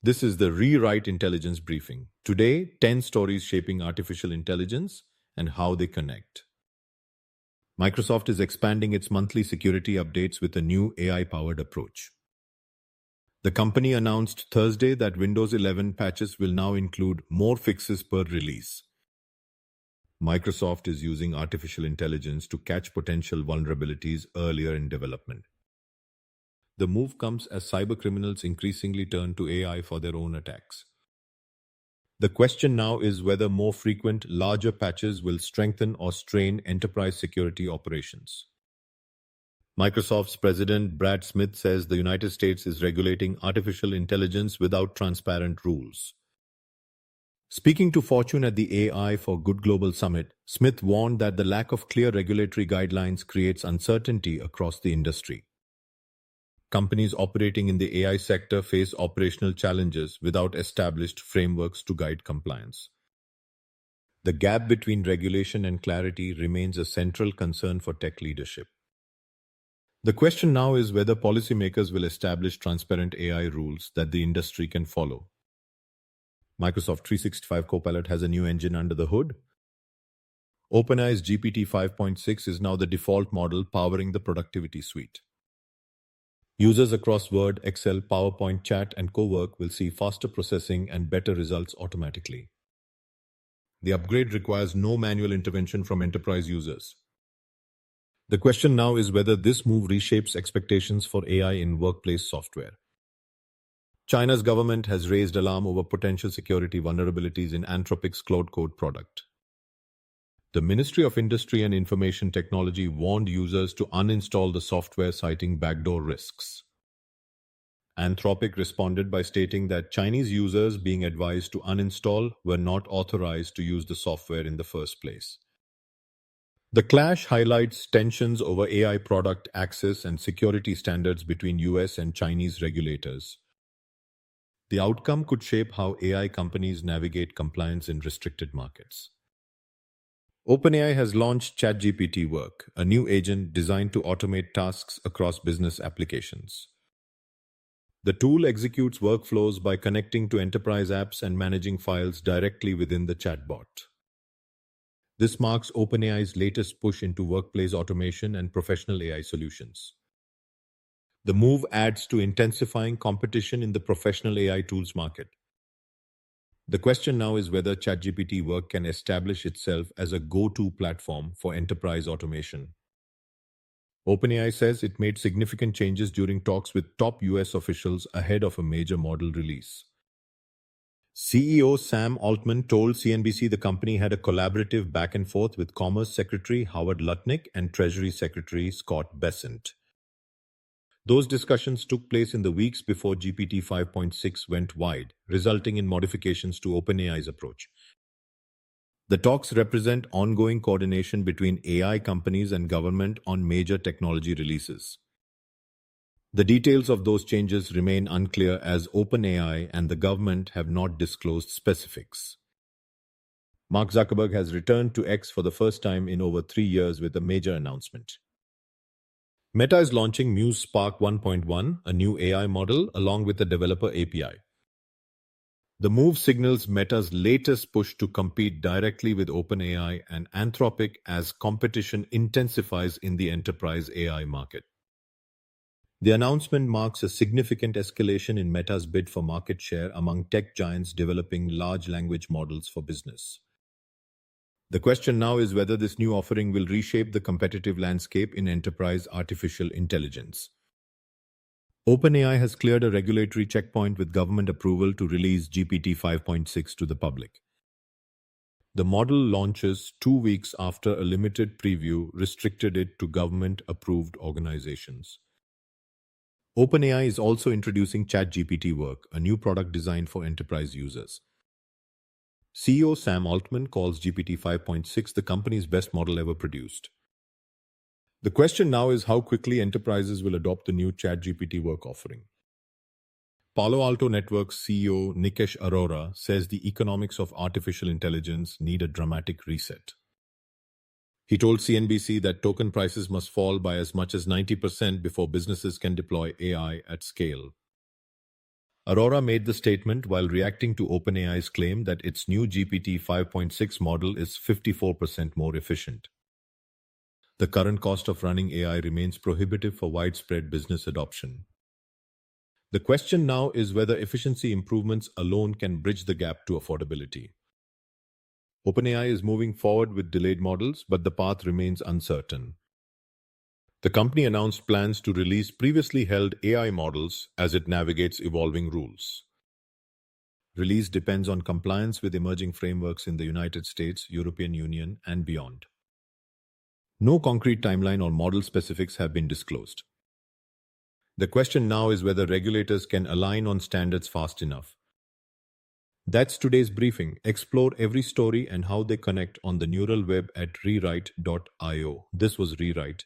This is the RERIGHT Intelligence Briefing. Today, 10 stories shaping artificial intelligence and how they connect. Microsoft is expanding its monthly security updates with a new AI-powered approach. The company announced Thursday that Windows 11 patches will now include more fixes per release. Microsoft is using artificial intelligence to catch potential vulnerabilities earlier in development. The move comes as cybercriminals increasingly turn to AI for their own attacks. The question now is whether more frequent, larger patches will strengthen or strain enterprise security operations. Microsoft's president Brad Smith says the United States is regulating artificial intelligence without transparent rules. Speaking to Fortune at the AI for Good Global Summit, Smith warned that the lack of clear regulatory guidelines creates uncertainty across the industry. Companies operating in the AI sector face operational challenges without established frameworks to guide compliance. The gap between regulation and clarity remains a central concern for tech leadership. The question now is whether policymakers will establish transparent AI rules that the industry can follow. Microsoft 365 Copilot has a new engine under the hood. OpenAI's GPT 5.6 is now the default model powering the productivity suite. Users across Word, Excel, PowerPoint, Chat, and Cowork will see faster processing and better results automatically. The upgrade requires no manual intervention from enterprise users. The question now is whether this move reshapes expectations for AI in workplace software. China's government has raised alarm over potential security vulnerabilities in Anthropic's Cloud Code product. The Ministry of Industry and Information Technology warned users to uninstall the software, citing backdoor risks. Anthropic responded by stating that Chinese users being advised to uninstall were not authorized to use the software in the first place. The clash highlights tensions over AI product access and security standards between US and Chinese regulators. The outcome could shape how AI companies navigate compliance in restricted markets. OpenAI has launched ChatGPT Work, a new agent designed to automate tasks across business applications. The tool executes workflows by connecting to enterprise apps and managing files directly within the chatbot. This marks OpenAI's latest push into workplace automation and professional AI solutions. The move adds to intensifying competition in the professional AI tools market. The question now is whether ChatGPT Work can establish itself as a go-to platform for enterprise automation. OpenAI says it made significant changes during talks with top US officials ahead of a major model release. CEO Sam Altman told CNBC the company had a collaborative back and forth with Commerce Secretary Howard Lutnick and Treasury Secretary Scott Bessent. Those discussions took place in the weeks before GPT 5.6 went wide, resulting in modifications to OpenAI's approach. The talks represent ongoing coordination between AI companies and government on major technology releases. The details of those changes remain unclear as OpenAI and the government have not disclosed specifics. Mark Zuckerberg has returned to X for the first time in over 3 years with a major announcement. Meta is launching Muse Spark 1.1, a new AI model, along with a developer API. The move signals Meta's latest push to compete directly with OpenAI and Anthropic as competition intensifies in the enterprise AI market. The announcement marks a significant escalation in Meta's bid for market share among tech giants developing large language models for business. The question now is whether this new offering will reshape the competitive landscape in enterprise artificial intelligence. OpenAI has cleared a regulatory checkpoint with government approval to release GPT 5.6 to the public. The model launches 2 weeks after a limited preview restricted it to government-approved organizations. OpenAI is also introducing ChatGPT Work, a new product designed for enterprise users. CEO Sam Altman calls GPT 5.6 the company's best model ever produced. The question now is how quickly enterprises will adopt the new ChatGPT Work offering. Palo Alto Networks CEO Nikesh Arora says the economics of artificial intelligence need a dramatic reset. He told CNBC that token prices must fall by as much as 90% before businesses can deploy AI at scale. Aurora made the statement while reacting to OpenAI's claim that its new GPT 5.6 model is 54% more efficient. The current cost of running AI remains prohibitive for widespread business adoption. The question now is whether efficiency improvements alone can bridge the gap to affordability. OpenAI is moving forward with delayed models, but the path remains uncertain. The company announced plans to release previously held AI models as it navigates evolving rules. Release depends on compliance with emerging frameworks in the United States, European Union, and beyond. No concrete timeline or model specifics have been disclosed. The question now is whether regulators can align on standards fast enough. That's today's briefing. Explore every story and how they connect on the neural web at rewrite.io. This was Rewrite,